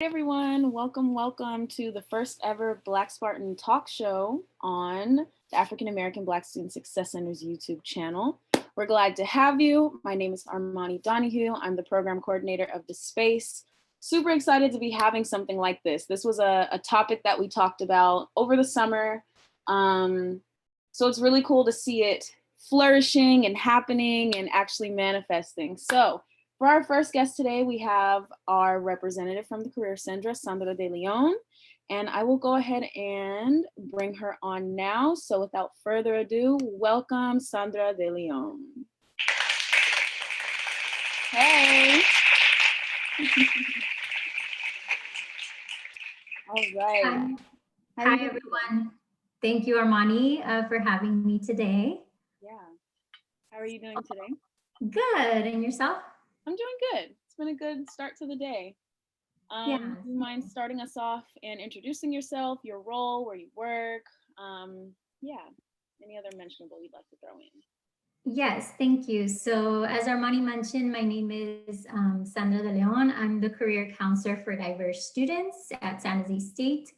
Hey everyone, welcome to the first ever Black Spartan talk show on the African American Black Student Success Center's YouTube channel. We're glad to have you. My name is Armani Donahue. I'm the program coordinator of the space. Super excited to be having something like this. This was a topic that we talked about over the summer. So it's really cool to see it flourishing and happening and actually manifesting. So for our first guest today, we have our representative from the Career Sandra, Sandra de Leon, and I will go ahead and bring her on now. So without further ado, welcome Sandra de Leon. Hey. All right. Hi, everyone. Thank you, Armani, for having me today. Yeah. How are you doing today? Good. And yourself? I'm doing good. It's been a good start to the day. Yeah. Do you mind starting us off and introducing yourself, your role, where you work? Yeah, any other mentionable you'd like to throw in? Yes, thank you. So as Armani mentioned, my name is Sandra de Leon. I'm the career counselor for diverse students at San Jose State.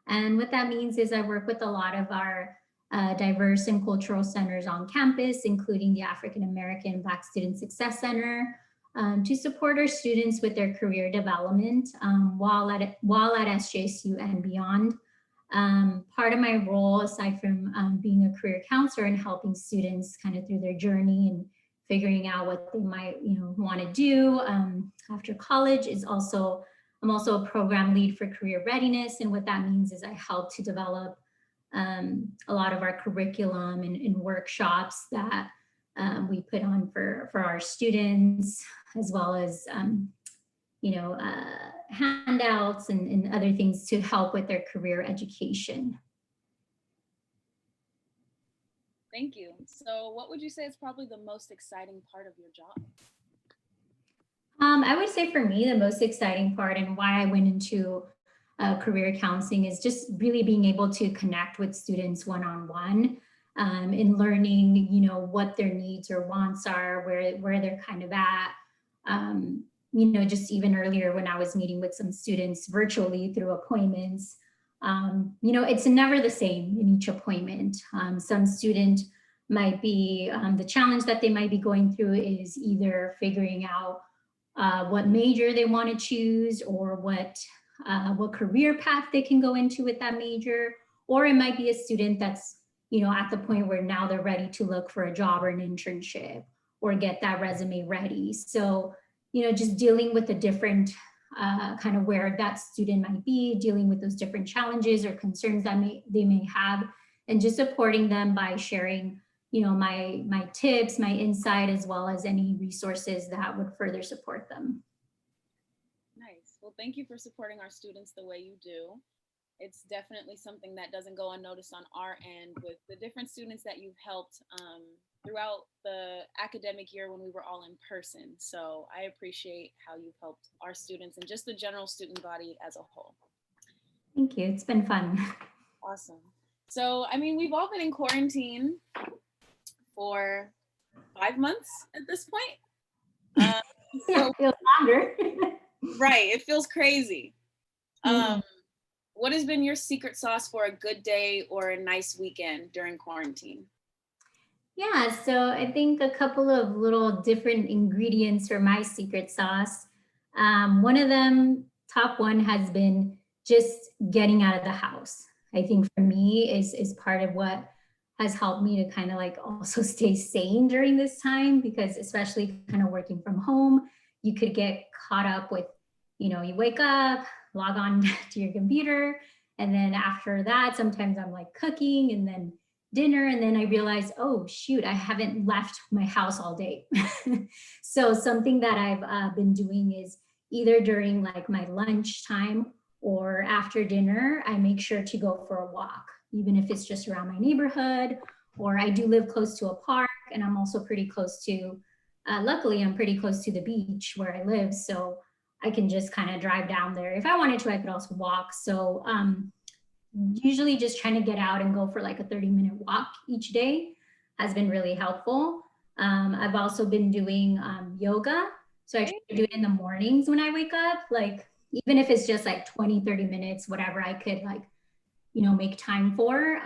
And what that means is I work with a lot of our diverse and cultural centers on campus, including the African American Black Student Success Center, to support our students with their career development while at SJSU and beyond. Part of my role, aside from being a career counselor and helping students kind of through their journey and figuring out what they might, want to do after college, is also I'm also a program lead for career readiness, and what that means is I help to develop a lot of our curriculum and workshops that we put on for our students, as well as handouts and other things to help with their career education. Thank you. So what would you say is probably the most exciting part of your job? I would say for me, the most exciting part and why I went into career counseling is just really being able to connect with students one-on-one and learning, what their needs or wants are, where they're kind of at. Just even earlier when I was meeting with some students virtually through appointments, it's never the same in each appointment. Some student might be, the challenge that they might be going through is either figuring out what major they want to choose or what career path they can go into with that major, or it might be a student that's at the point where now they're ready to look for a job or an internship or get that resume ready. So just dealing with the different kind of where that student might be, dealing with those different challenges or concerns that they may have, and just supporting them by sharing my tips, my insight, as well as any resources that would further support them. Nice. Well, thank you for supporting our students the way you do. It's definitely something that doesn't go unnoticed on our end with the different students that you've helped throughout the academic year when we were all in person. So I appreciate how you've helped our students and just the general student body as a whole. Thank you. It's been fun. Awesome. So, we've all been in quarantine for 5 months at this point. Yeah, it feels longer. Right. It feels crazy. What has been your secret sauce for a good day or a nice weekend during quarantine? Yeah, so I think a couple of little different ingredients for my secret sauce. One of them, top one, has been just getting out of the house. I think for me is part of what has helped me to kind of like also stay sane during this time, because especially kind of working from home, you could get caught up with, you wake up, log on to your computer, and then after that, sometimes I'm like cooking and then dinner, and then I realize, oh shoot, I haven't left my house all day. So something that I've been doing is either during like my lunch time or after dinner, I make sure to go for a walk, even if it's just around my neighborhood, or I do live close to a park, and I'm also pretty close to, luckily I'm pretty close to the beach where I live, so I can just kind of drive down there. If I wanted to, I could also walk. So usually just trying to get out and go for like a 30-minute walk each day has been really helpful. I've also been doing yoga. So I try to do it in the mornings when I wake up, like even if it's just like 20-30 minutes, whatever I could like, you know, make time for.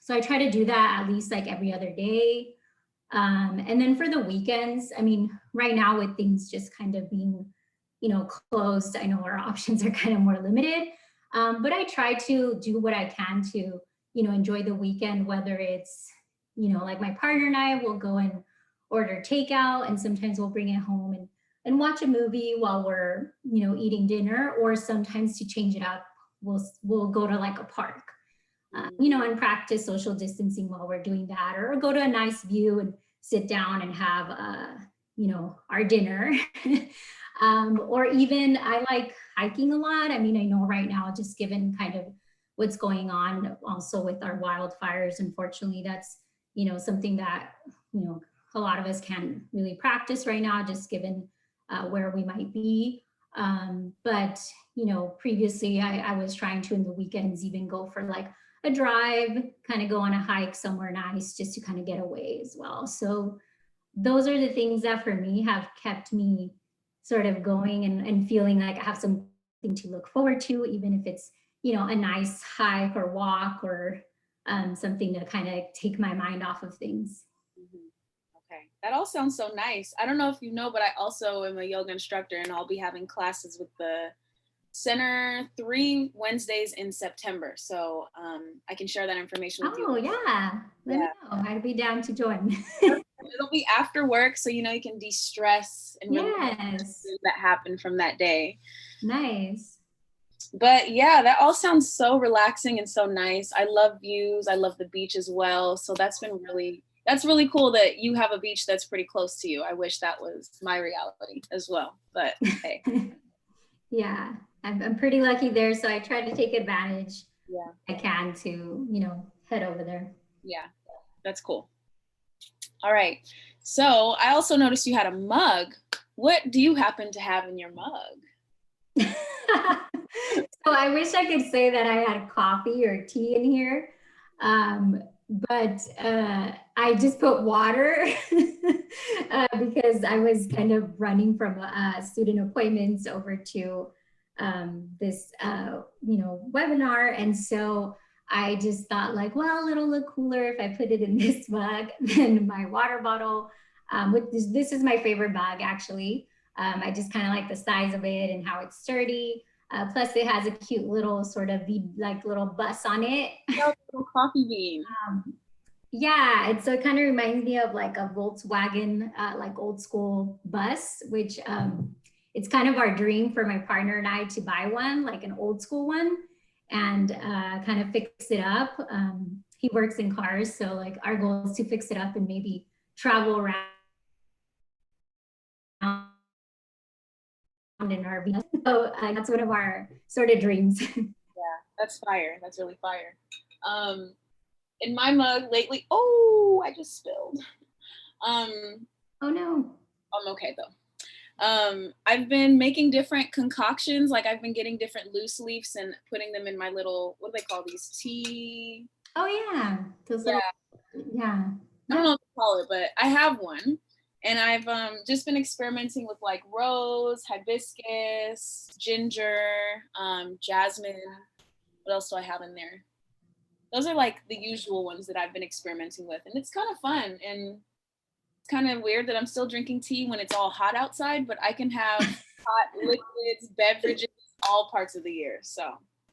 So I try to do that at least like every other day. And then for the weekends, I mean, right now with things just kind of being, you know, closed, I know our options are kind of more limited. But I try to do what I can to, you know, enjoy the weekend, whether it's, you know, like my partner and I will go and order takeout, and sometimes we'll bring it home and watch a movie while we're, you know, eating dinner, or sometimes to change it up, we'll go to like a park, you know, and practice social distancing while we're doing that, or go to a nice view and sit down and have, you know, our dinner. Or even I like hiking a lot. I mean, I know right now, just given kind of what's going on also with our wildfires, unfortunately, that's, you know, something that, you know, a lot of us can't really practice right now, just given where we might be. But, you know, previously I was trying to in the weekends even go for like a drive, kind of go on a hike somewhere nice just to kind of get away as well. So those are the things that for me have kept me sort of going and feeling like I have something to look forward to, even if it's, you know, a nice hike or walk, or something to kind of take my mind off of things. Mhm. Okay, that all sounds so nice. I don't know if you know, but I also am a yoga instructor, and I'll be having classes with the center 3 Wednesdays in September. So I can share that information with you. Oh yeah, let me Yeah, know. I'd be down to join. it'll be after work, so you can de-stress and really Yes, that happened from that day. nice. But yeah, that all sounds so relaxing and so nice. I love views. I love the beach as well. So that's really cool that you have a beach that's pretty close to you. I wish that was my reality as well. But hey, Yeah, I'm pretty lucky there, so I try to take advantage yeah, I can to, you know, head over there. yeah, that's cool. All right. So I also noticed you had a mug. What do you happen to have in your mug? So I wish I could say that I had coffee or tea in here, but I just put water because I was kind of running from student appointments over to this, you know, webinar, and so I just thought like, well, it'll look cooler if I put it in this mug than my water bottle. This is my favorite mug actually. I just kind of like the size of it and how it's sturdy. Plus, it has a cute little sort of like little bus on it. Oh, little coffee bean. Um, yeah, and so it kind of reminds me of like a Volkswagen, like old school bus, which it's kind of our dream for my partner and I to buy one, like an old school one, and kind of fix it up. He works in cars, so like our goal is to fix it up and maybe travel around in RV. So that's one of our sort of dreams. Yeah, that's fire. That's really fire. Um, in my mug lately, oh, I just spilled. Um, Oh no. I'm okay though. I've been making different concoctions. Like I've been getting different loose leaves and putting them in my little, what do they call these? Tea. Oh yeah. Those Yeah, little, yeah. I don't Yeah. know what to call it, but I have one. And I've just been experimenting with like rose, hibiscus, ginger, jasmine. What else do I have in there? Those are like the usual ones that I've been experimenting with. And it's kind of fun. And it's kind of weird that I'm still drinking tea when it's all hot outside, but I can have hot liquids, beverages, all parts of the year. So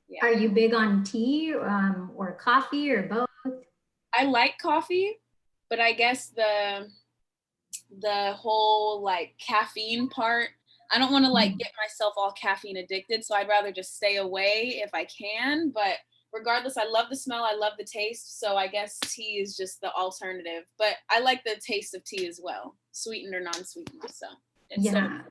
yeah. Are you big on tea or coffee or both? I like coffee, but I guess the whole like caffeine part, I don't want to like get myself all caffeine addicted, so I'd rather just stay away if I can. But regardless, I love the smell, I love the taste, so I guess tea is just the alternative. But I like the taste of tea as well, sweetened or non-sweetened. So it's so Yeah.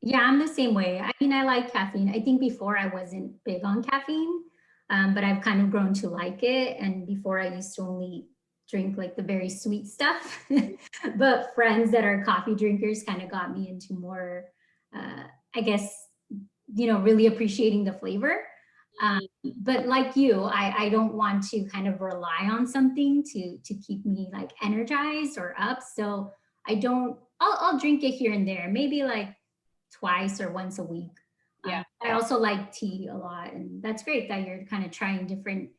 Yeah, I'm the same way. I mean, I like caffeine. I think before I wasn't big on caffeine, but I've kind of grown to like it. And before I used to only drink like the very sweet stuff. But friends that are coffee drinkers kind of got me into more, uh, I guess, you know, really appreciating the flavor. Um, but like you, I don't want to kind of rely on something to keep me like energized or up. So I don't, I'll drink it here and there, maybe like twice or once a week. yeah. I also like tea a lot, and that's great that you're kind of trying different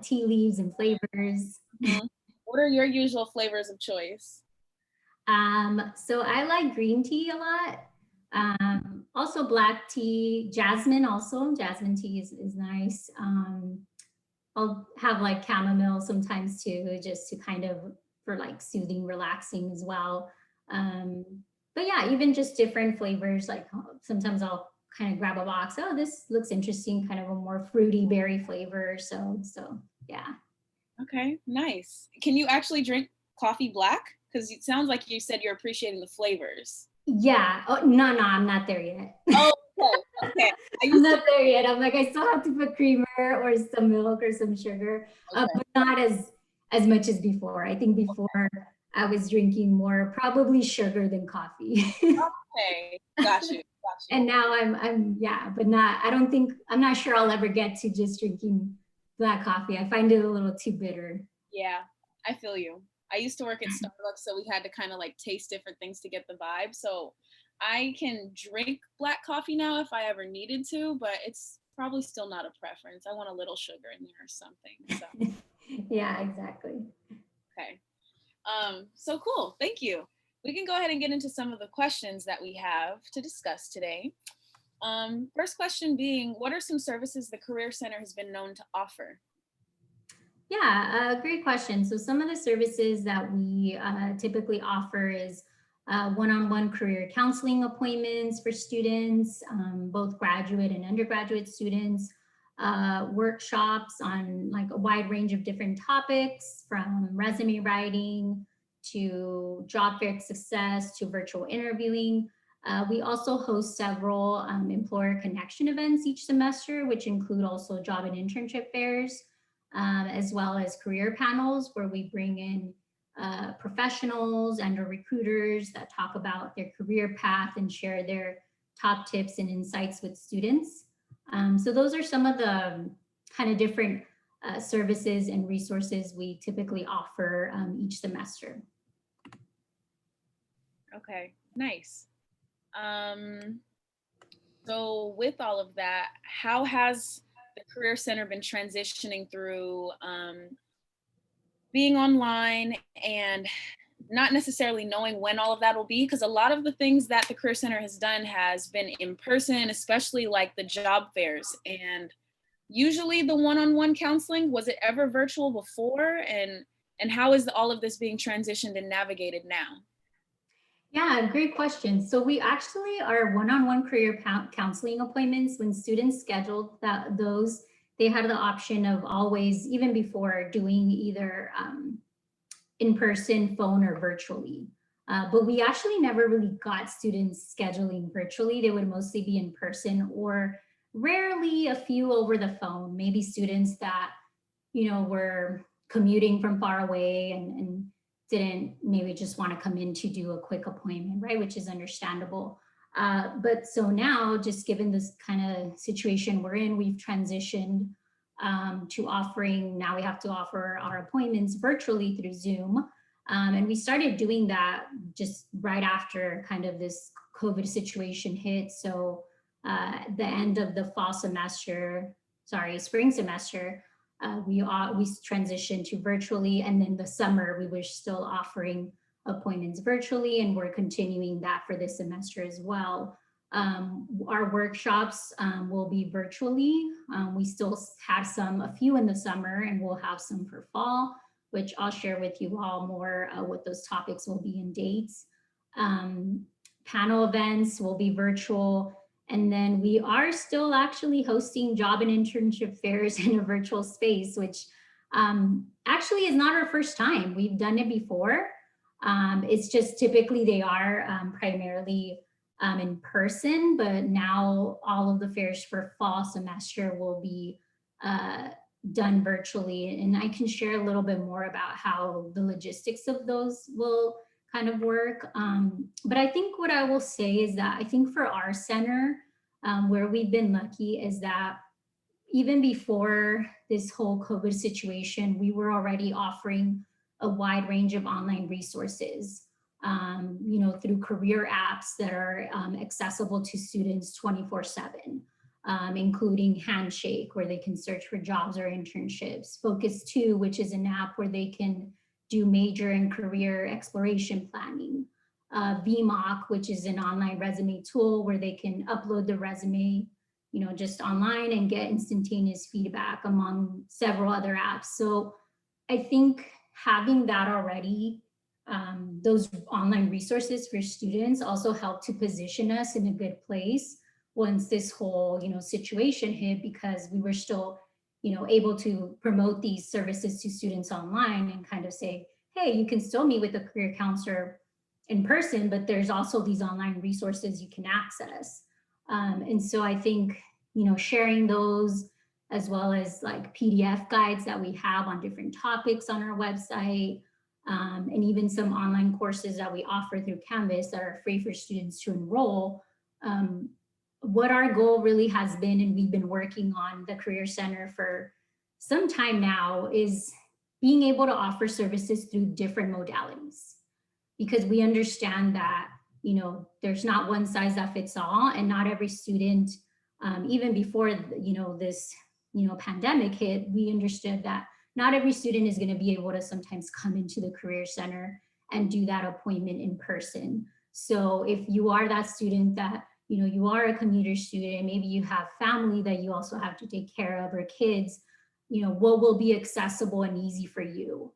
tea leaves and flavors. Mhm. What are your usual flavors of choice? So I like green tea a lot. Also black tea, jasmine also. Jasmine tea is nice. I'll have like chamomile sometimes too, just to kind of for like soothing, relaxing as well. Um, but yeah, even just different flavors. Like sometimes I'll kind of grab a box. Oh, this looks interesting, kind of a more fruity berry flavor. So yeah. Okay, nice. Can you actually drink coffee black? Because it sounds like you said you're appreciating the flavors. Yeah. Oh, no, no, I'm not there yet. Oh, okay, okay. I I'm used to. not there yet. I'm like, I still have to put creamer or some milk or some sugar, Okay, but not as much as before. I think before I was drinking more probably sugar than coffee. okay. Got you, got you. And now I'm yeah, but not I don't think I'm not sure I'll ever get to just drinking black coffee. I find it a little too bitter. Yeah, I feel you. I used to work at Starbucks, so we had to kind of like taste different things to get the vibe. So I can drink black coffee now if I ever needed to, but it's probably still not a preference. I want a little sugar in there or something. So, Yeah, exactly. okay. So cool. Thank you. We can go ahead and get into some of the questions that we have to discuss today. First question being, what are some services the Career Center has been known to offer? Yeah, great question. So some of the services that we typically offer is one-on-one career counseling appointments for students, both graduate and undergraduate students, workshops on like a wide range of different topics from resume writing to job fair success to virtual interviewing. We also host several employer connection events each semester, which include also job and internship fairs, as well as career panels where we bring in professionals and or recruiters that talk about their career path and share their top tips and insights with students. So those are some of the kind of different services and resources we typically offer each semester. Okay, nice. Um, so with all of that, how has the Career Center been transitioning through being online and not necessarily knowing when all of that will be? Because a lot of the things that the Career Center has done has been in person, especially like the job fairs. And usually the one-on-one counseling, was it ever virtual before? And how is all of this being transitioned and navigated now? Yeah, great question. So we actually are one-on-one career counseling appointments. When students scheduled those, they had the option of always, even before, doing either in person, phone, or virtually. But we actually never really got students scheduling virtually. They would mostly be in person or rarely a few over the phone. Maybe students that were commuting from far away and didn't maybe just want to come in to do a quick appointment, right? Which is understandable. But so now, just given this kind of situation we're in, we've transitioned to offering, now we have to offer our appointments virtually through Zoom. And we started doing that just right after kind of this COVID situation hit. So the end of the spring semester, we transitioned to virtually, and then the summer we were still offering appointments virtually, and we're continuing that for this semester as well. Our workshops will be virtually. We still have a few in the summer, and we'll have some for fall, which I'll share with you all more what those topics will be and dates. Panel events will be virtual. And then we are still actually hosting job and internship fairs in a virtual space, which actually is not our first time. We've done it before. It's just typically they are primarily in person, but now all of the fairs for fall semester will be done virtually. And I can share a little bit more about how the logistics of those will kind of work. But I think what I will say is that I think for our center, where we've been lucky is that even before this whole COVID situation, we were already offering a wide range of online resources, through career apps that are accessible to students 24/7. including Handshake, where they can search for jobs or internships, Focus 2, which is an app where they can do major and career exploration planning, VMOC, which is an online resume tool where they can upload the resume, just online and get instantaneous feedback, among several other apps. So I think having that already, those online resources for students also help to position us in a good place once this whole, situation hit, because we were still, able to promote these services to students online and kind of say, hey, you can still meet with a career counselor in person, but there's also these online resources you can access. And so I think, sharing those, as well as like PDF guides that we have on different topics on our website, and even some online courses that we offer through Canvas that are free for students to enroll. What our goal really has been, and we've been working on the Career Center for some time now, is being able to offer services through different modalities, because we understand that, there's not one size that fits all, and not every student, even before, this, pandemic hit, we understood that not every student is going to be able to sometimes come into the Career Center and do that appointment in person. So if you are that student that, you are a commuter student, maybe you have family that you also have to take care of, or kids, what will be accessible and easy for you.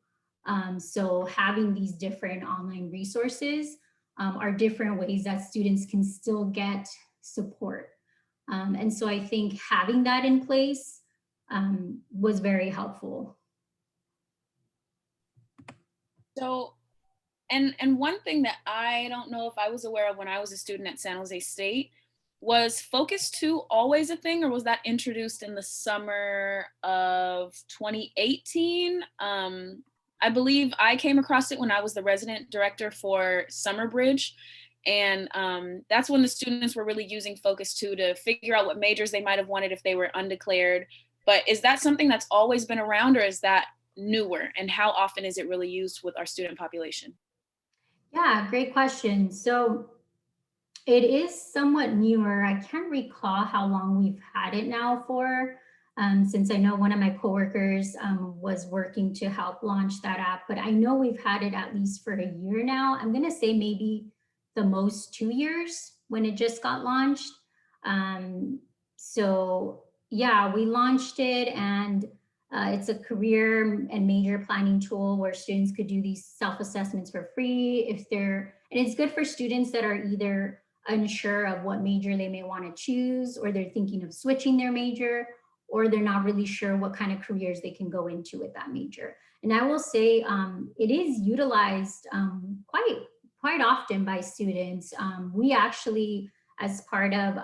So having these different online resources are different ways that students can still get support. And so I think having that in place was very helpful. So, and one thing that I don't know if I was aware of when I was a student at San Jose State, was Focus 2 always a thing, or was that introduced in the summer of 2018? I believe I came across it when I was the resident director for Summer Bridge. And that's when the students were really using Focus 2 to figure out what majors they might have wanted if they were undeclared. But is that something that's always been around, or is that newer? And how often is it really used with our student population? Yeah, great question. So it is somewhat newer. I can't recall how long we've had it now for, since I know one of my coworkers was working to help launch that app, but I know we've had it at least for a year now. I'm going to say maybe the most 2 years when it just got launched. So yeah, we launched it, and it's a career and major planning tool where students could do these self-assessments for free if they're, and it's good for students that are either unsure of what major they may want to choose, or they're thinking of switching their major, or they're not really sure what kind of careers they can go into with that major. And I will say it is utilized quite often by students. We actually, as part of,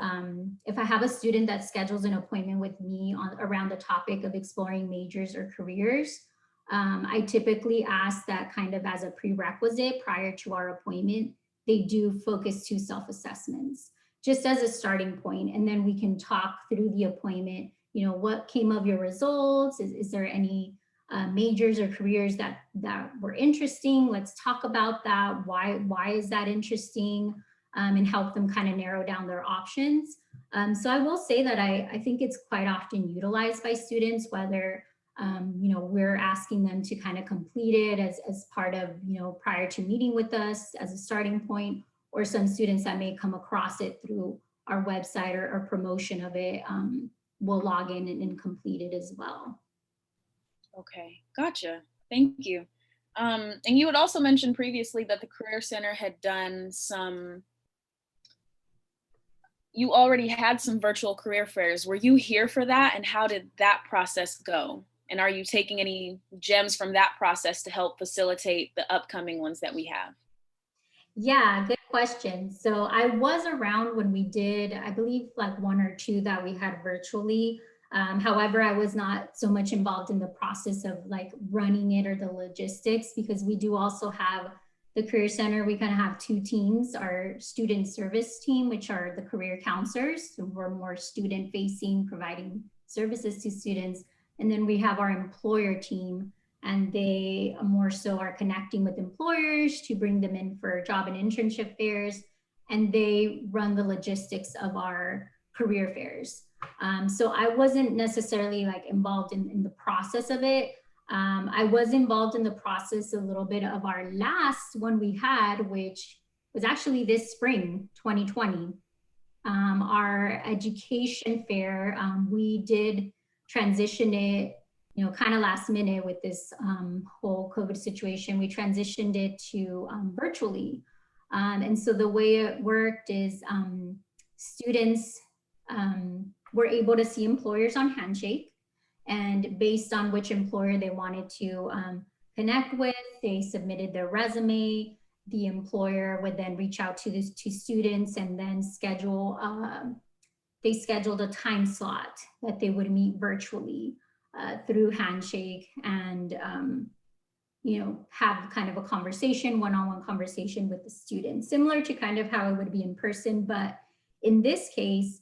if I have a student that schedules an appointment with me on around the topic of exploring majors or careers, I typically ask that kind of as a prerequisite prior to our appointment, they do Focus 2 self-assessments, just as a starting point. And then we can talk through the appointment, what came of your results? Is there any majors or careers that were interesting? Let's talk about that. Why is that interesting? And help them kind of narrow down their options. So I will say that I think it's quite often utilized by students, whether we're asking them to kind of complete it as part of, prior to meeting with us as a starting point, or some students that may come across it through our website or promotion of it will log in and complete it as well. Okay, gotcha. Thank you. And you had also mentioned previously that the Career Center had done you already had some virtual career fairs. Were you here for that? And how did that process go? And are you taking any gems from that process to help facilitate the upcoming ones that we have? Yeah, good question. So I was around when we did, I believe, like one or two that we had virtually. However, I was not so much involved in the process of like running it or the logistics, because we do also have the Career Center. We kind of have two teams: our student service team, which are the career counselors, so we're more student facing, providing services to students. And then we have our employer team, and they more so are connecting with employers to bring them in for job and internship fairs, and they run the logistics of our career fairs. So I wasn't necessarily like involved in the process of it. I was involved in the process a little bit of our last one we had, which was actually this spring, 2020. Our education fair, we did transition it, kind of last minute with this whole COVID situation. We transitioned it to virtually. And so the way it worked is students were able to see employers on Handshake, and based on which employer they wanted to connect with, they submitted their resume. The employer would then reach out to the two students and then they scheduled a time slot that they would meet virtually through Handshake, and have kind of a conversation, one-on-one conversation with the student, similar to kind of how it would be in person. But in this case,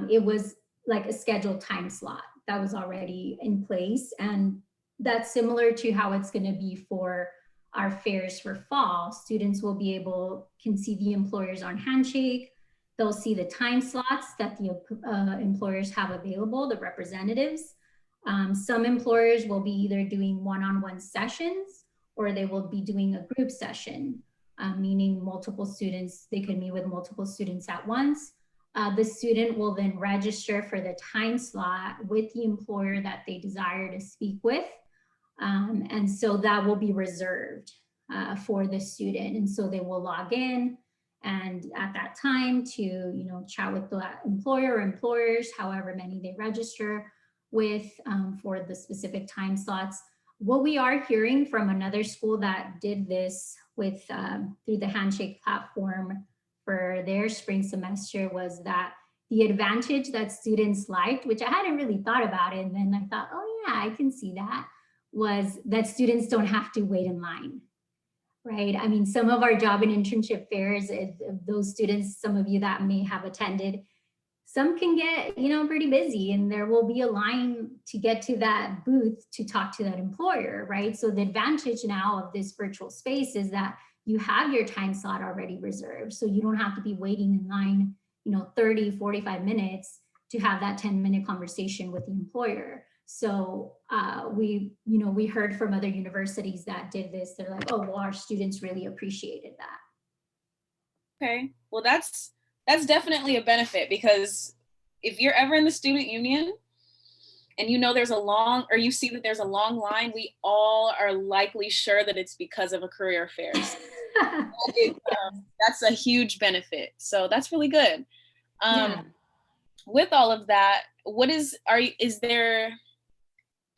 it was like a scheduled time slot that was already in place. And that's similar to how it's going to be for our fairs for fall. Students will be can see the employers on Handshake. They'll see the time slots that the employers have available, the representatives. Some employers will be either doing one-on-one sessions, or they will be doing a group session, meaning multiple students, they could meet with multiple students at once. The student will then register for the time slot with the employer that they desire to speak with. And so that will be reserved for the student. And so they will log in, and at that time to, chat with the employer or employers, however many they register with for the specific time slots. What we are hearing from another school that did this with through the Handshake platform for their spring semester was that the advantage that students liked, which I hadn't really thought about it, and then I thought, oh yeah, I can see that, was that students don't have to wait in line, right? I mean, some of our job and internship fairs, those students, some of you that may have attended, some can get, pretty busy, and there will be a line to get to that booth to talk to that employer, right? So the advantage now of this virtual space is that you have your time slot already reserved. So you don't have to be waiting in line, 30, 45 minutes to have that 10-minute conversation with the employer. So we heard from other universities that did this. They're like, oh, well, our students really appreciated that. Okay, well, that's definitely a benefit, because if you're ever in the student union and there's a long, or you see that there's a long line, we all are likely sure that it's because of a career fair. That's a huge benefit. So that's really good. Yeah. With all of that, is there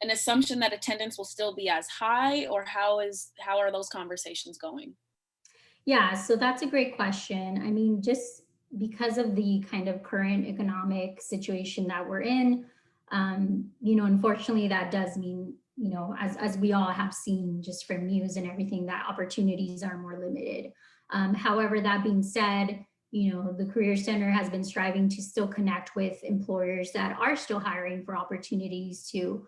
an assumption that attendance will still be as high, or how are those conversations going? Yeah, so that's a great question. I mean, just because of the kind of current economic situation that we're in, unfortunately, that does mean, as we all have seen just from news and everything, that opportunities are more limited. However, that being said, the Career Center has been striving to still connect with employers that are still hiring for opportunities to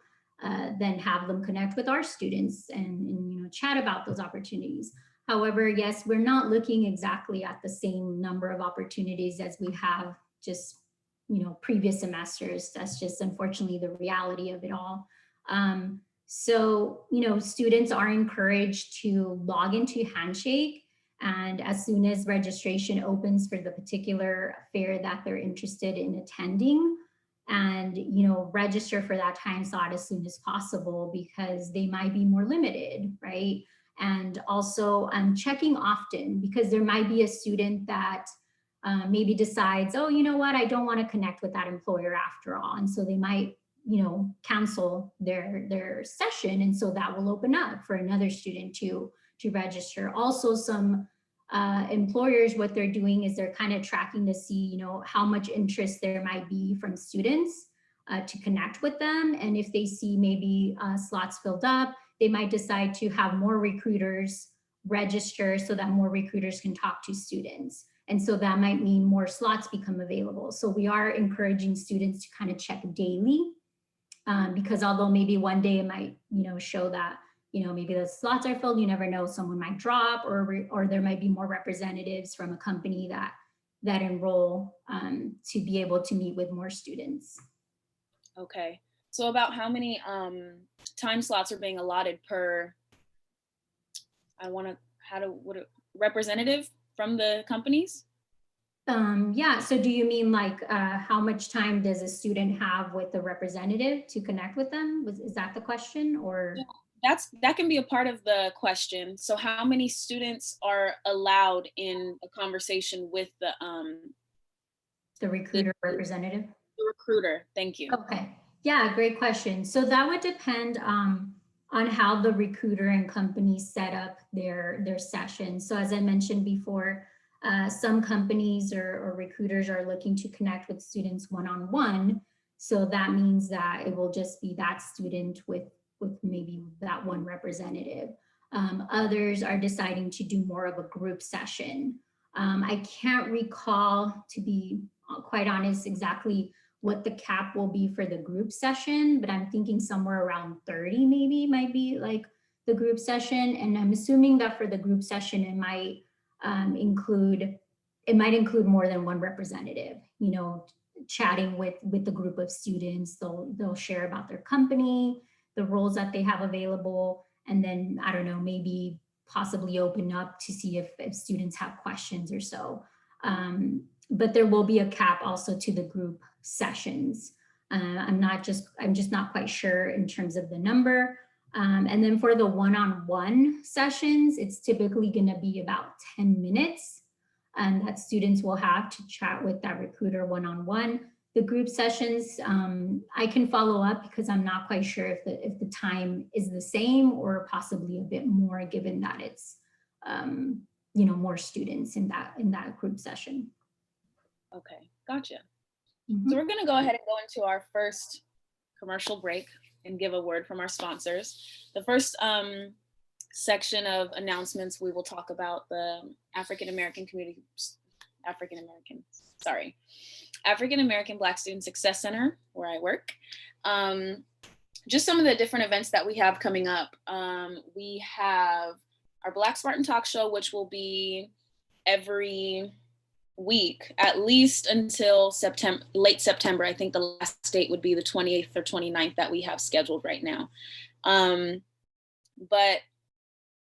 then have them connect with our students and chat about those opportunities. However, yes, we're not looking exactly at the same number of opportunities as we have just, previous semesters. That's just unfortunately the reality of it all. So, students are encouraged to log into Handshake, and as soon as registration opens for the particular fair that they're interested in attending, and register for that time slot as soon as possible, because they might be more limited, right? And also checking often, because there might be a student that maybe decides, oh, you know what, I don't want to connect with that employer after all. And so they might, cancel their session. And so that will open up for another student to register. Also, some employers, what they're doing is they're kind of tracking to see, how much interest there might be from students to connect with them. And if they see maybe slots filled up, they might decide to have more recruiters register so that more recruiters can talk to students. And so that might mean more slots become available. So we are encouraging students to kind of check daily, because although maybe one day it might, show that, maybe the slots are filled, you never know, someone might drop, or there might be more representatives from a company that, that enroll to be able to meet with more students. Okay. So about how many time slots are being allotted per, representative from the companies? Yeah, so do you mean like how much time does a student have with the representative to connect with them? Is that the question, or? That can be a part of the question. So how many students are allowed in a conversation with The recruiter representative? the recruiter? Thank you. Okay, yeah, great question. So that would depend on how the recruiter and company set up their sessions. So as I mentioned before, some companies or recruiters are looking to connect with students one-on-one. So that means that it will just be that student with maybe that one representative. Others are deciding to do more of a group session. I can't recall, to be quite honest, exactly what the cap will be for the group session, but I'm thinking somewhere around 30 maybe might be like the group session. And I'm assuming that for the group session, it might include more than one representative, you know, chatting with the group of students. They'll share about their company, the roles that they have available, and then I don't know, maybe possibly open up to see if students have questions or so. But there will be a cap also to the group sessions. I'm just not quite sure in terms of the number. And then for the one-on-one sessions, it's typically going to be about 10 minutes that students will have to chat with that recruiter one-on-one. The group sessions, I can follow up because I'm not quite sure if the time is the same or possibly a bit more, given that it's you know, more students in that group session. Okay, gotcha. Mm-hmm. So we're going to go ahead and go into our first commercial break and give a word from our sponsors. The first section of announcements, we will talk about the African American Black Student Success Center, where I work. Just some of the different events that we have coming up. We have our Black Spartan Talk Show, which will be every week, at least until late September. I think the last date would be the 28th or 29th that we have scheduled right now. But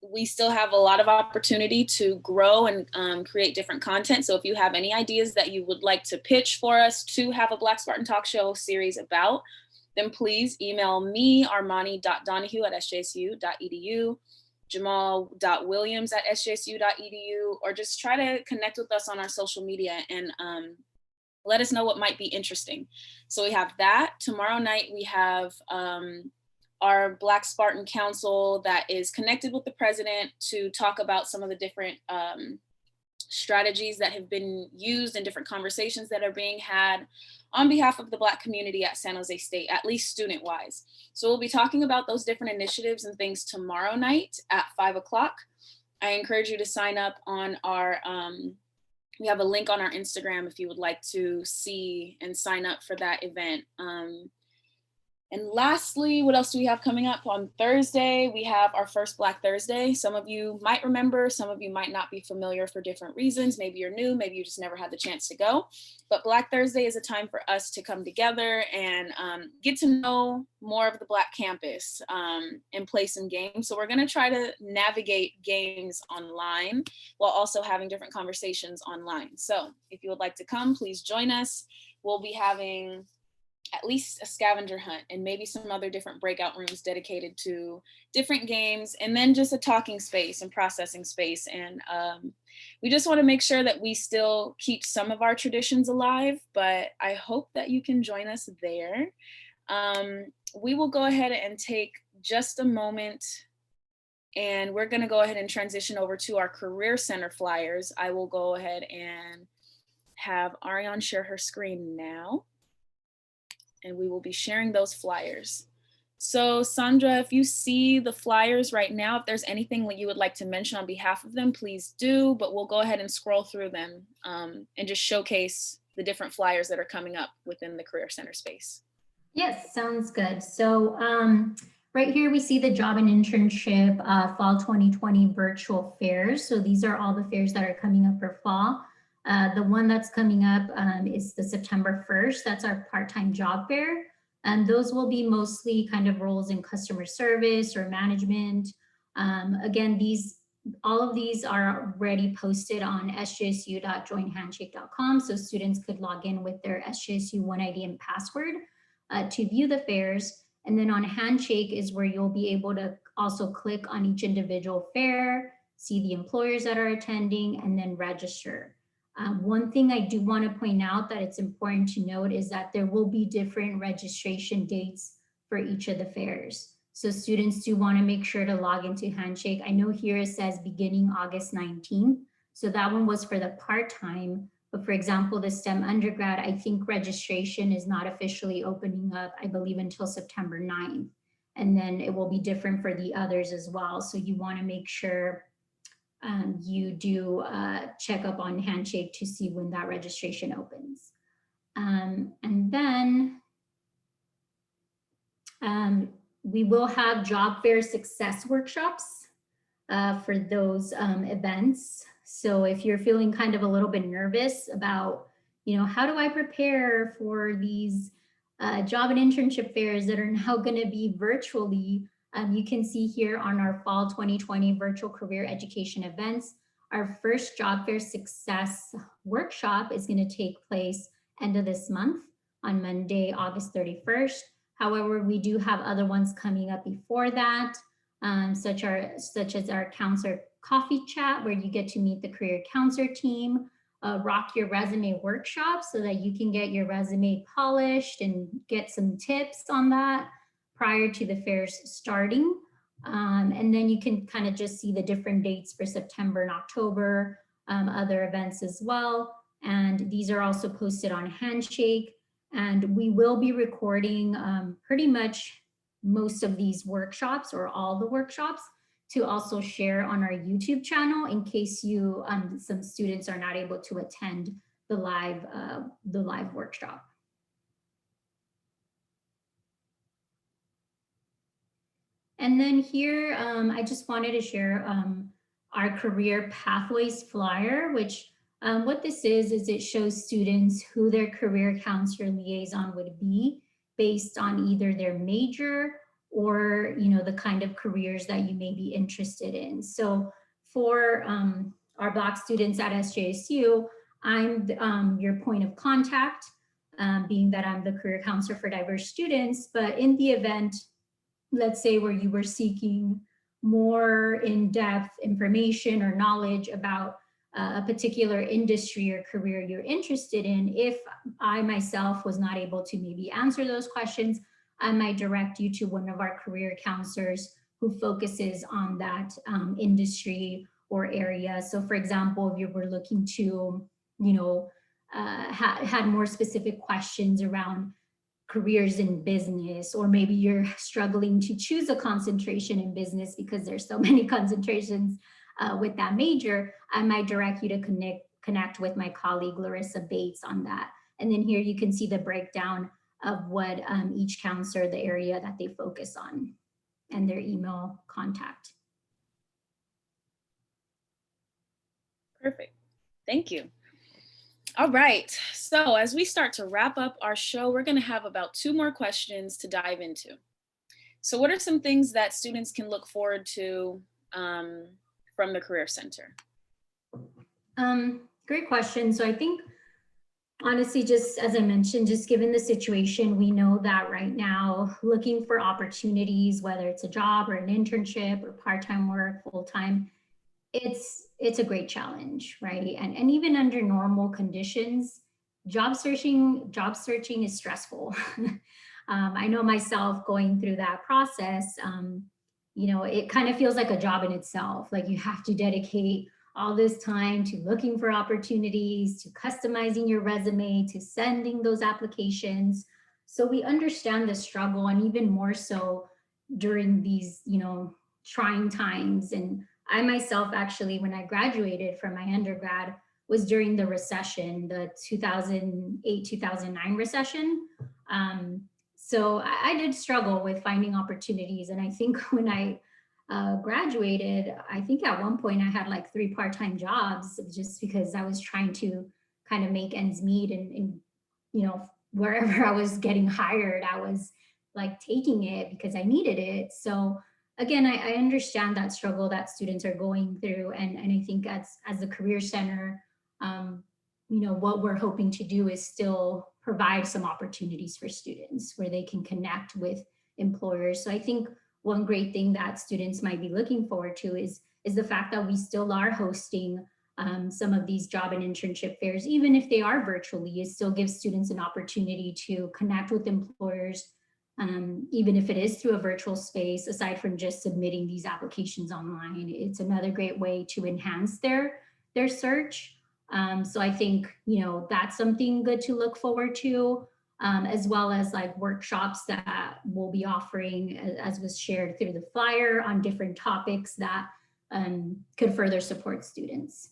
we still have a lot of opportunity to grow and create different content. So if you have any ideas that you would like to pitch for us to have a Black Spartan Talk Show series about, then please email me, armani.donahue@sjsu.edu, jamal.williams@sjsu.edu, or just try to connect with us on our social media and let us know what might be interesting. So we have that. Tomorrow night, we have our Black Spartan Council that is connected with the president to talk about some of the different strategies that have been used and different conversations that are being had on behalf of the Black community at San Jose State, at least student-wise. So we'll be talking about those different initiatives and things tomorrow night at 5 o'clock. I encourage you to sign up on our, we have a link on our Instagram if you would like to see and sign up for that event. And lastly, what else do we have coming up? On Thursday, we have our first Black Thursday. Some of you might remember, some of you might not be familiar for different reasons. Maybe you're new, maybe you just never had the chance to go. But Black Thursday is a time for us to come together and get to know more of the Black campus and play some games. So we're gonna try to navigate games online while also having different conversations online. So if you would like to come, please join us. We'll be having at least a scavenger hunt and maybe some other different breakout rooms dedicated to different games, and then just a talking space and processing space. And we just want to make sure that we still keep some of our traditions alive, but I hope that you can join us there. We will go ahead and take just a moment, and we're going to go ahead and transition over to our Career Center flyers. I will go ahead and have Ariane share her screen now, and we will be sharing those flyers. So Sandra, if you see the flyers right now, if there's anything that you would like to mention on behalf of them, please do, but we'll go ahead and scroll through them and just showcase the different flyers that are coming up within the Career Center space. Yes, sounds good. So right here, we see the job and internship fall 2020 virtual fairs. So these are all the fairs that are coming up for fall. The one that's coming up is the September 1st. That's our part-time job fair. And those will be mostly kind of roles in customer service or management. Again, all of these are already posted on sjsu.joinhandshake.com, so students could log in with their SJSU 1ID and password to view the fairs. And then on Handshake is where you'll be able to also click on each individual fair, see the employers that are attending, and then register. One thing I do want to point out that it's important to note is that there will be different registration dates for each of the fairs. So students do want to make sure to log into Handshake. I know here it says beginning August 19th. So that one was for the part-time. But for example, the STEM undergrad, I think registration is not officially opening up, I believe, until September 9th. And then it will be different for the others as well. So you want to make sure you do check up on Handshake to see when that registration opens. And then we will have job fair success workshops for those events. So if you're feeling kind of a little bit nervous about, how do I prepare for these job and internship fairs that are now going to be virtually, you can see here on our fall 2020 virtual career education events, our first job fair success workshop is going to take place end of this month on Monday, August 31st. However, we do have other ones coming up before that, such as our counselor coffee chat, where you get to meet the career counselor team, rock your resume workshop so that you can get your resume polished and get some tips on that prior to the fairs starting. And then you can kind of just see the different dates for September and October, other events as well. And these are also posted on Handshake. And we will be recording pretty much most of these workshops, or all the workshops, to also share on our YouTube channel in case some students are not able to attend the live workshop. And then here, I just wanted to share our career pathways flyer, which what this is it shows students who their career counselor liaison would be based on either their major or the kind of careers that you may be interested in. So for our Black students at SJSU, I'm your point of contact, being that I'm the career counselor for diverse students. But in the event, let's say, where you were seeking more in-depth information or knowledge about a particular industry or career you're interested in, if I myself was not able to maybe answer those questions, I might direct you to one of our career counselors who focuses on that industry or area. So for example, if you were looking to, had more specific questions around careers in business, or maybe you're struggling to choose a concentration in business because there's so many concentrations with that major, I might direct you to connect with my colleague Larissa Bates on that. And then here you can see the breakdown of what each counselor, the area that they focus on, and their email contact. Perfect. Thank you. All right. So as we start to wrap up our show, we're going to have about 2 more questions to dive into. So what are some things that students can look forward to from the Career Center? Great question. So I think, honestly, just as I mentioned, just given the situation, we know that right now, looking for opportunities, whether it's a job or an internship or part-time work, full-time, it's a great challenge, right? And even under normal conditions, job searching is stressful. I know myself going through that process, it kind of feels like a job in itself. Like you have to dedicate all this time to looking for opportunities, to customizing your resume, to sending those applications. So we understand the struggle, and even more so during these, trying times. And I myself, actually, when I graduated from my undergrad, was during the recession, the 2008, 2009 recession. So I did struggle with finding opportunities. And I think when I graduated, I think at one point I had like 3 part-time jobs, just because I was trying to kind of make ends meet. And wherever I was getting hired, I was like taking it because I needed it. So again, I understand that struggle that students are going through. And I think as the Career Center, um, what we're hoping to do is still provide some opportunities for students where they can connect with employers. So I think one great thing that students might be looking forward to is the fact that we still are hosting some of these job and internship fairs, even if they are virtually. It still gives students an opportunity to connect with employers, even if it is through a virtual space. Aside from just submitting these applications online, it's another great way to enhance their search. So I think that's something good to look forward to, as well as like workshops that we'll be offering, as was shared through the flyer, on different topics that could further support students.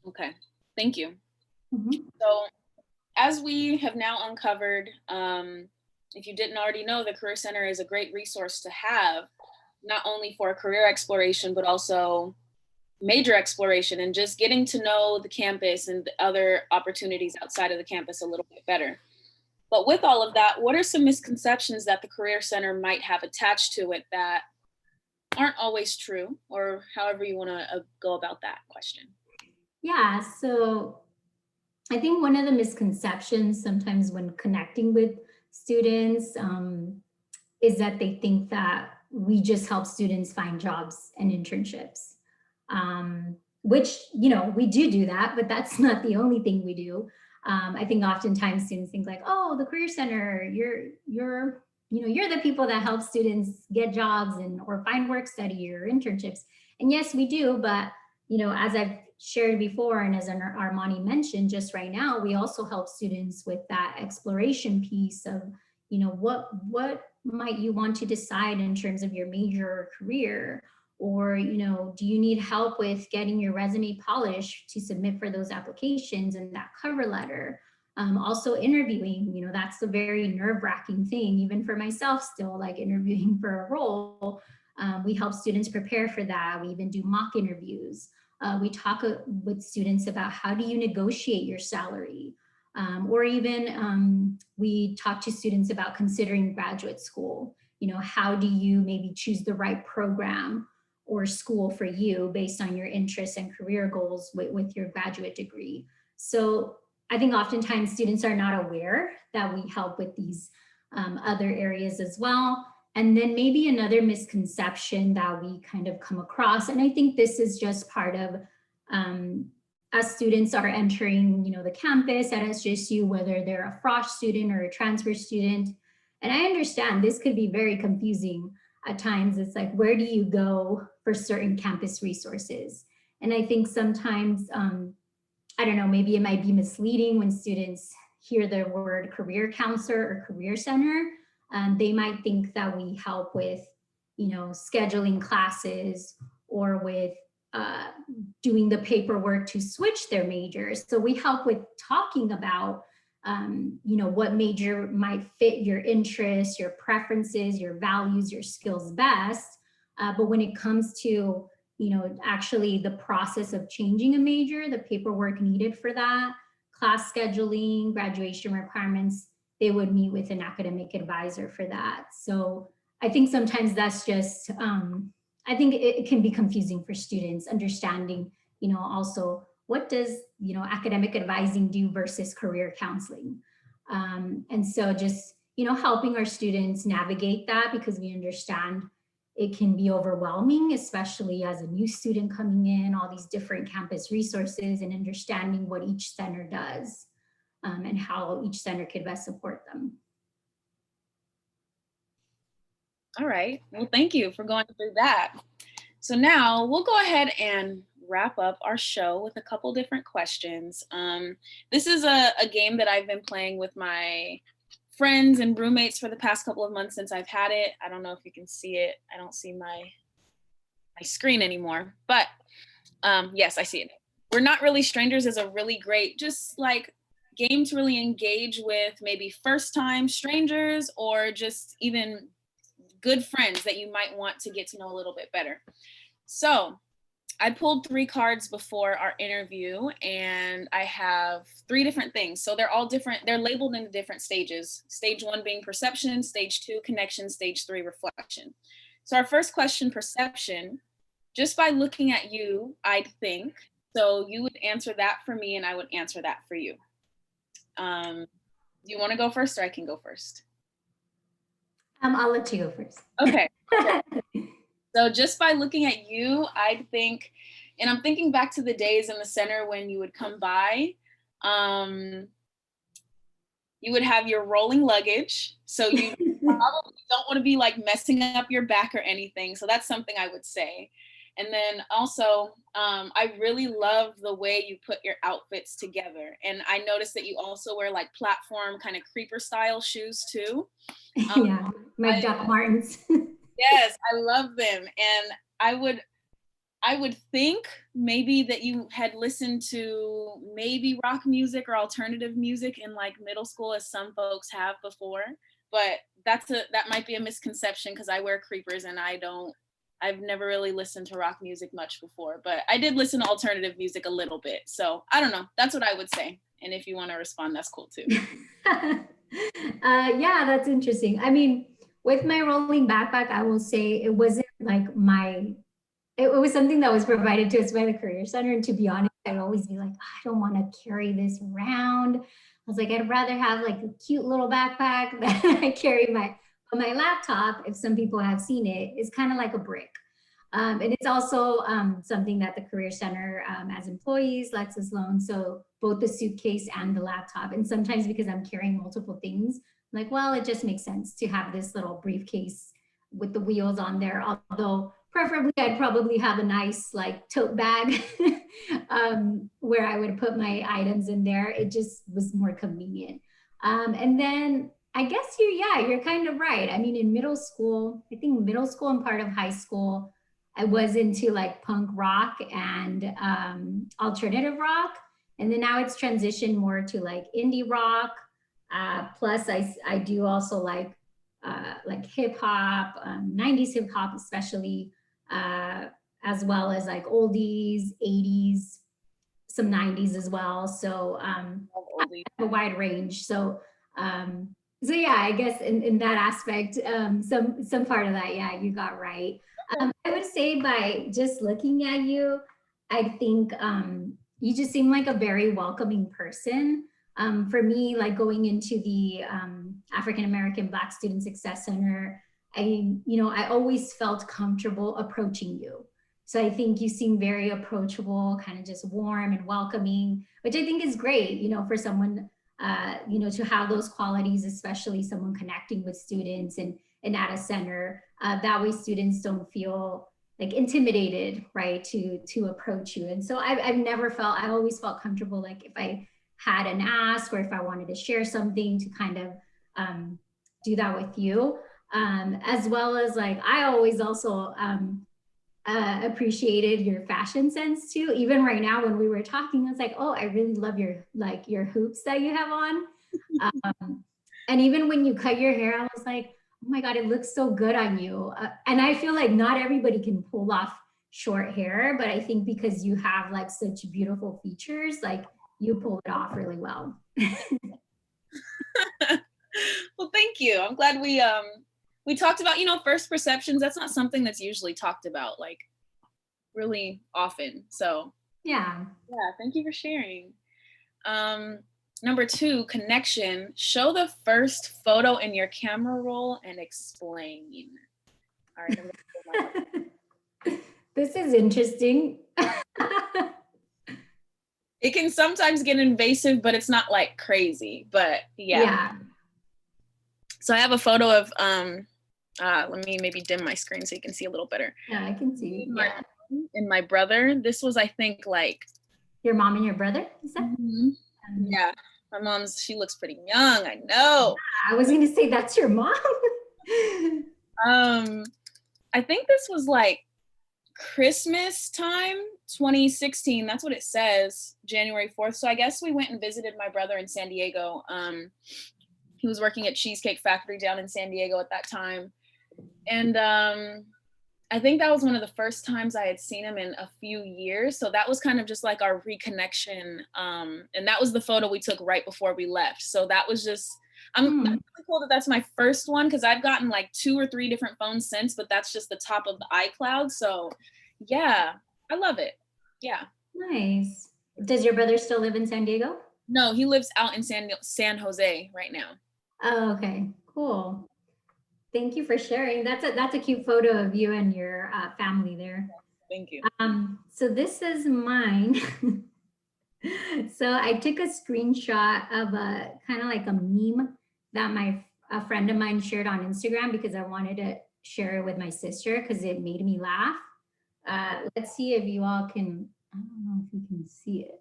Okay, thank you. Mm-hmm. So as we have now uncovered, if you didn't already know, the Career Center is a great resource to have, not only for career exploration, but also major exploration and just getting to know the campus and the other opportunities outside of the campus a little bit better. But with all of that, what are some misconceptions that the Career Center might have attached to it that aren't always true, or however you want to go about that question? Yeah, so I think one of the misconceptions sometimes when connecting with students is that they think that we just help students find jobs and internships, which, we do that, but that's not the only thing we do. I think oftentimes students think like, oh, the Career Center, you're the people that help students get jobs and or find work study or internships. And yes, we do, but as I've shared before, and as Armani mentioned just right now, we also help students with that exploration piece of, what might you want to decide in terms of your major or career, or do you need help with getting your resume polished to submit for those applications and that cover letter. Also interviewing, that's the very nerve-wracking thing, even for myself still, like interviewing for a role. We help students prepare for that. We even do mock interviews. We talk with students about how do you negotiate your salary, or even we talk to students about considering graduate school. How do you maybe choose the right program or school for you based on your interests and career goals with your graduate degree. So I think oftentimes students are not aware that we help with these other areas as well. And then maybe another misconception that we kind of come across, and I think this is just part of as students are entering, the campus at SJSU, whether they're a Frosh student or a transfer student. And I understand this could be very confusing at times. It's like, where do you go for certain campus resources? And I think sometimes, I don't know, maybe it might be misleading when students hear the word career counselor or career center. They might think that we help with, scheduling classes or with doing the paperwork to switch their majors. So we help with talking about, what major might fit your interests, your preferences, your values, your skills best. But when it comes to, actually the process of changing a major, the paperwork needed for that, class scheduling, graduation requirements, they would meet with an academic advisor for that. So I think sometimes that's just, I think it can be confusing for students understanding, also what does, academic advising do versus career counseling. And so just, helping our students navigate that, because we understand it can be overwhelming, especially as a new student coming in, all these different campus resources, and understanding what each center does and how each center could best support them. All right, well, thank you for going through that. So now we'll go ahead and wrap up our show with a couple different questions. This is a game that I've been playing with my friends and roommates for the past couple of months since I've had it. I don't know if you can see it. I don't see my screen anymore, but yes, I see it. We're Not Really Strangers is a really great, just like game to really engage with maybe first time strangers or just even good friends that you might want to get to know a little bit better. So I pulled 3 cards before our interview, and I have 3 different things. So they're all different. They're labeled in different stages. Stage 1 being perception, stage 2 connection, stage 3 reflection. So our first question, perception, just by looking at you, I'd think. So you would answer that for me, and I would answer that for you. Do you want to go first, or I can go first? I'll let you go first. Okay. So just by looking at you, I'd think, and I'm thinking back to the days in the center when you would come by. You would have your rolling luggage. So you probably don't want to be like messing up your back or anything. So that's something I would say. And then also, I really love the way you put your outfits together. And I noticed that you also wear like platform kind of creeper style shoes too. Yeah, my Doc Martens. Yes, I love them. And I would think maybe that you had listened to maybe rock music or alternative music in like middle school, as some folks have before, but that might be a misconception because I wear creepers and I've never really listened to rock music much before, but I did listen to alternative music a little bit. So I don't know. That's what I would say. And if you want to respond, that's cool too. Yeah, that's interesting. I mean, with my rolling backpack, I will say it wasn't like it was something that was provided to us by the Career Center. And to be honest, I'd always be like, I don't want to carry this around. I was like, I'd rather have like a cute little backpack that I carry my laptop, if some people have seen it, is kind of like a brick. And it's also something that the Career Center, as employees, lets us loan. So both the suitcase and the laptop. And sometimes because I'm carrying multiple things, I'm like, well, it just makes sense to have this little briefcase with the wheels on there. Although preferably I'd probably have a nice like tote bag where I would put my items in there. It just was more convenient. And then I guess you're kind of right. I mean, in middle school, I think middle school and part of high school, I was into like punk rock and alternative rock. And then now it's transitioned more to like indie rock. Plus I do also like hip hop, 90s hip hop, especially, as well as like oldies, 80s, some 90s as well. So a wide range. So yeah, I guess in that aspect, some part of that, yeah, you got right. I would say by just looking at you, I think you just seem like a very welcoming person. For me, like going into the African American Black Student Success Center, I always felt comfortable approaching you. So I think you seem very approachable, kind of just warm and welcoming, which I think is great, for someone, to have those qualities, especially someone connecting with students and at a center. That way students don't feel like intimidated, right, to approach you. And so I've always felt comfortable, like if I had an ask or if I wanted to share something, to kind of do that with you. As well as like, I always also appreciated your fashion sense too. Even right now when we were talking, I was like, oh, I really love your hoops that you have on. And even when you cut your hair, I was like, oh my God, it looks so good on you. And I feel like not everybody can pull off short hair, but I think because you have like such beautiful features, like you pull it off really well. Well, thank you. I'm glad we talked about, first perceptions. That's not something that's usually talked about like really often. So yeah, thank you for sharing. Number 2, connection. Show the first photo in your camera roll and explain. All right. This is interesting. It can sometimes get invasive, but it's not like crazy. But yeah. So I have a photo of let me maybe dim my screen so you can see a little better. Yeah, I can see. And my brother. This was, I think, like your mom and your brother, is that? Mm-hmm. Yeah, my mom's, she looks pretty young, I know. I was gonna say that's your mom. I think this was like Christmas time, 2016. That's what it says, January 4th. So I guess we went and visited my brother in San Diego. He was working at Cheesecake Factory down in San Diego at that time. And I think that was one of the first times I had seen him in a few years. So that was kind of just like our reconnection. And that was the photo we took right before we left. So that was just, that's Hmm, really cool that that's my first one because I've gotten like 2 or 3 different phones since, but that's just the top of the iCloud. So yeah, I love it. Yeah. nice. Does your brother still live in San Diego? No, he lives out in San Jose right now. Oh, okay, cool. Thank you for sharing. That's a cute photo of you and your family there. Thank you. So this is mine. So I took a screenshot of a kind of like a meme that a friend of mine shared on Instagram because I wanted to share it with my sister because it made me laugh. Let's see if you all can. I don't know if you can see it.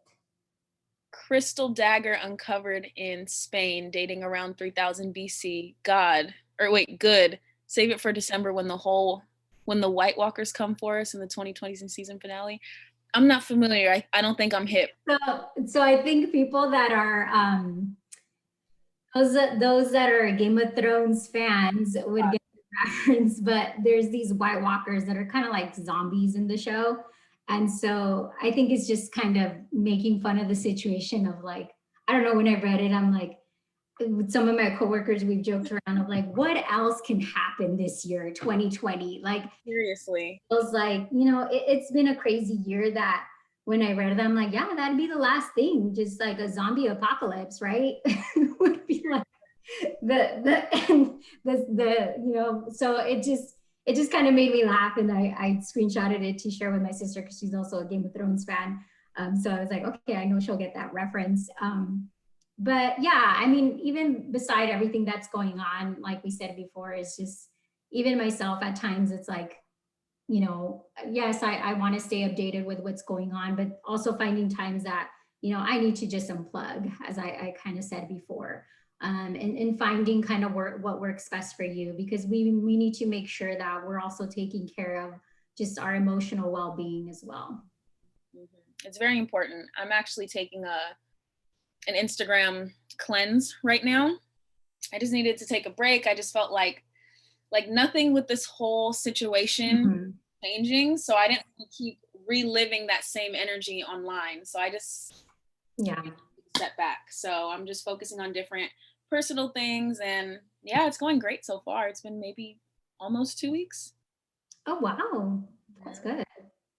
Crystal dagger uncovered in Spain, dating around 3000 BC. God, or wait, good. Save it for December when the White Walkers come for us in the 2020 season finale. I'm not familiar. I don't think I'm hip. So I think people that are those that are Game of Thrones fans would get the reference, but there's these White Walkers that are kind of like zombies in the show. And so I think it's just kind of making fun of the situation of like, I don't know, when I read it, I'm like, with some of my coworkers, we've joked around of like, what else can happen this year, 2020? Like, Seriously. I was like, it's been a crazy year that when I read it, I'm like, yeah, that'd be the last thing, just like a zombie apocalypse, right? Would be like the so it just kind of made me laugh, and I screenshotted it to share with my sister because she's also a Game of Thrones fan. So I was like, okay, I know she'll get that reference. But yeah, I mean, even beside everything that's going on, like we said before, is just even myself at times, it's like, yes, I want to stay updated with what's going on, but also finding times that, I need to just unplug, as I kind of said before, and finding kind of what works best for you, because we need to make sure that we're also taking care of just our emotional well-being as well. It's very important. I'm actually taking an Instagram cleanse right now. I just needed to take a break. I just felt like nothing with this whole situation Mm-hmm. changing. So I didn't keep reliving that same energy online. So I just Yeah. step back. So I'm just focusing on different personal things. And yeah, it's going great so far. It's been maybe almost 2 weeks. Oh, wow. That's good.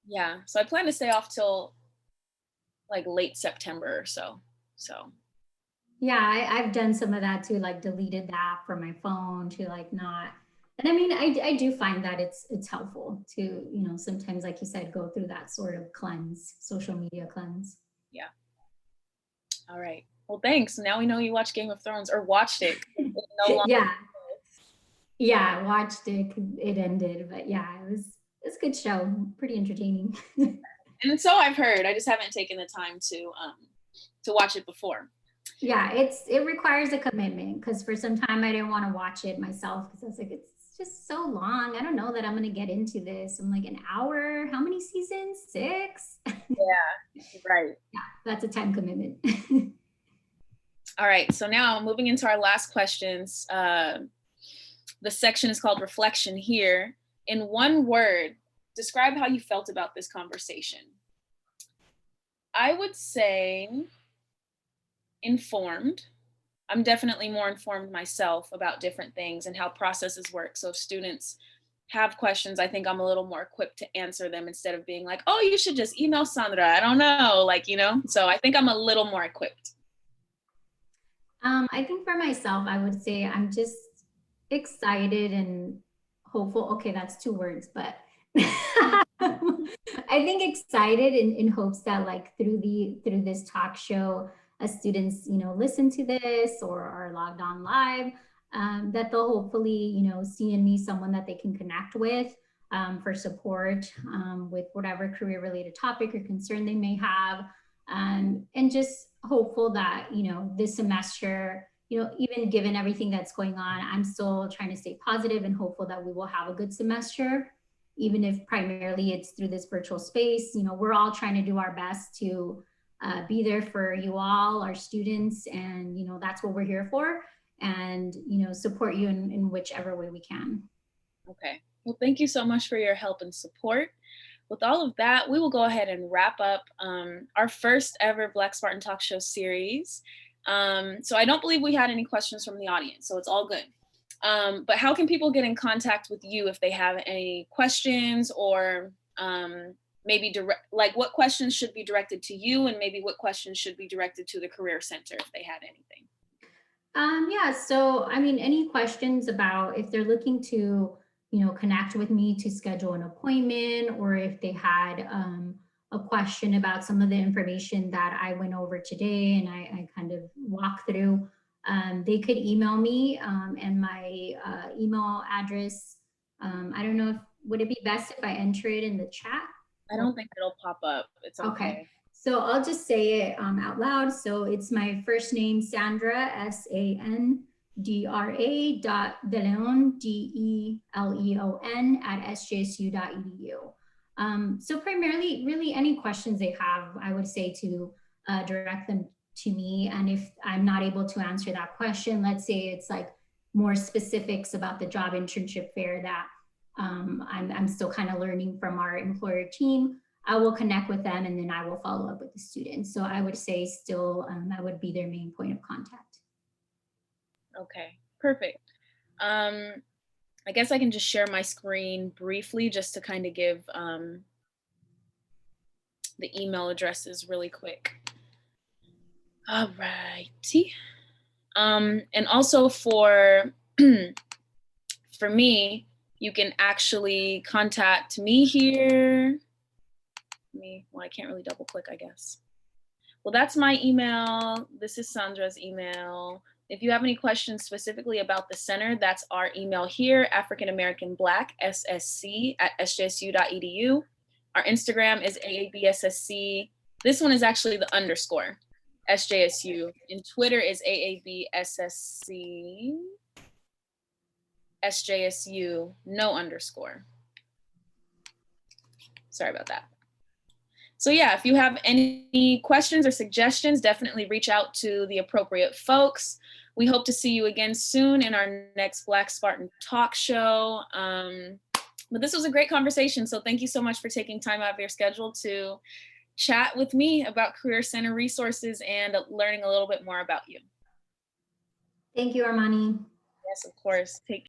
Yeah. So I plan to stay off till like late September or so. So Yeah, I've done some of that too, like deleted the app from my phone to like not. And I mean, I do find that it's helpful to, sometimes, like you said, go through that sort of cleanse, social media cleanse. yeah. All right. Well, thanks. Now we know you watched Game of Thrones or watched it. It's no longer. Yeah, yeah, I watched it. It ended, but yeah, it's a good show, pretty entertaining. And so I've heard. I just haven't taken the time to watch it before. Yeah, it requires a commitment because for some time I didn't want to watch it myself because I was like, it's just so long. I don't know that I'm gonna get into this. I'm like, an hour? How many seasons? 6? Yeah, right. Yeah, that's a time commitment. All right. So now moving into our last questions. The section is called reflection here. In one word, describe how you felt about this conversation. I would say informed. I'm definitely more informed myself about different things and how processes work. So if students have questions, I think I'm a little more equipped to answer them instead of being like, oh, you should just email Sandra. I don't know. So I think I'm a little more equipped. I think for myself, I would say I'm just excited and hopeful. Okay, that's 2 words, but I think excited in hopes that like through this talk show, as students, listen to this or are logged on live, that they'll hopefully, see in me someone that they can connect with, for support, with whatever career related topic or concern they may have. And just hopeful that, this semester, even given everything that's going on, I'm still trying to stay positive and hopeful that we will have a good semester, even if primarily it's through this virtual space. We're all trying to do our best to be there for you all, our students, and that's what we're here for, and support you in whichever way we can. Okay. Well, thank you so much for your help and support. With all of that, we will go ahead and wrap up our first ever Black Spartan Talk Show series. So I don't believe we had any questions from the audience, so it's all good. But how can people get in contact with you if they have any questions, or maybe like what questions should be directed to you, and maybe what questions should be directed to the Career Center if they had anything? Yeah, so I mean, any questions about if they're looking to, connect with me to schedule an appointment, or if they had a question about some of the information that I went over today and I kind of walked through, they could email me, and my email address. I don't know if would it be best if I enter it in the chat? I don't think it'll pop up. It's Okay. okay. So I'll just say it out loud. So it's my first name, Sandra, Sandra dot DeLeon at sjsu.edu. So primarily, really any questions they have, I would say to direct them to me. And if I'm not able to answer that question, let's say it's like more specifics about the job internship fair that I'm still kind of learning from our employer team, I will connect with them and then I will follow up with the students. So I would say still that would be their main point of contact. Okay, perfect. I guess I can just share my screen briefly just to kind of give the email addresses really quick. All righty. And also for me, you can actually contact me here. Well, I can't really double click, I guess. Well, that's my email. This is Sandra's email. If you have any questions specifically about the center, that's our email here, African American Black SSC at sjsu.edu. Our Instagram is AABSSC. This one is actually the underscore SJSU. And Twitter is AABSSC SJSU, no underscore. Sorry about that. So yeah, if you have any questions or suggestions, definitely reach out to the appropriate folks. We hope to see you again soon in our next Black Spartan Talk Show. But this was a great conversation, so thank you so much for taking time out of your schedule to chat with me about Career Center resources and learning a little bit more about you. Thank you, Armani. Yes, of course. Take